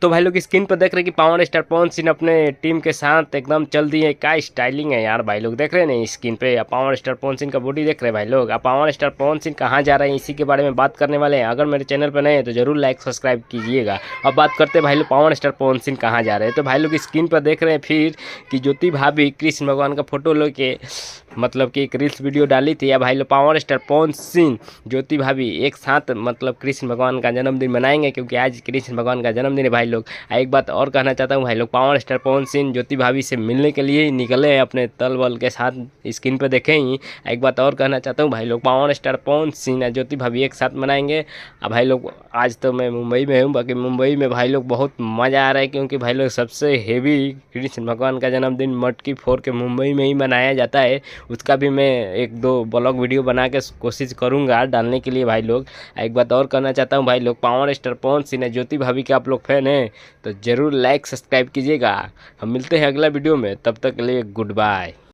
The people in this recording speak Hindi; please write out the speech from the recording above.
तो भाई लोग स्क्रीन पर देख रहे हैं कि पावर स्टार पवन सिंह अपने टीम के साथ एकदम चल दिए। क्या स्टाइलिंग है यार भाई लोग, देख रहे हैं ना स्क्रीन पे पावर स्टार पवन सिंह का बॉडी देख रहे हैं भाई लोग। अब पावर स्टार पवन सिंह कहाँ जा रहे हैं इसी के बारे में बात करने वाले हैं। अगर मेरे चैनल पर नए हैं तो जरूर लाइक सब्सक्राइब कीजिएगा। अब बात करते हैं भाई लोग पावर स्टार पवन सिंह कहाँ जा रहे हैं। तो भाई लोग स्क्रीन पर देख रहे हैं फिर कि ज्योति भाभी कृष्ण भगवान का फोटो लेके मतलब कि एक रील्स वीडियो डाली थी। या भाई लोग पावर स्टार पवन सिंह ज्योति भाभी एक साथ मतलब कृष्ण भगवान का जन्मदिन मनाएंगे, क्योंकि आज कृष्ण भगवान का जन्मदिन है भाई लोग। एक बात और कहना चाहता हूँ भाई लोग, पावर स्टार पवन सिंह ज्योति भाभी से मिलने के लिए ही निकले हैं अपने तल बल के साथ, स्क्रीन पे देखें ही। एक बात और कहना चाहता हूँ भाई लोग, पावर स्टार पवन सिंह ज्योति भाभी एक साथ मनाएंगे। अब भाई लोग आज तो मैं मुंबई में हूँ, बाकी मुंबई में भाई लोग बहुत मज़ा आ रहा है, क्योंकि भाई लोग सबसे हेवी कृष्ण भगवान का जन्मदिन मटकी फोड़ के मुंबई में ही मनाया जाता है। उसका भी मैं एक दो ब्लॉग वीडियो बना के कोशिश करूँगा डालने के लिए भाई लोग। एक बात और कहना चाहता हूँ भाई लोग, पावर स्टार पवन सिंह ज्योति भाभी के आप लोग फैन हैं तो ज़रूर लाइक सब्सक्राइब कीजिएगा। हम मिलते हैं अगला वीडियो में, तब तक के लिए गुड बाय।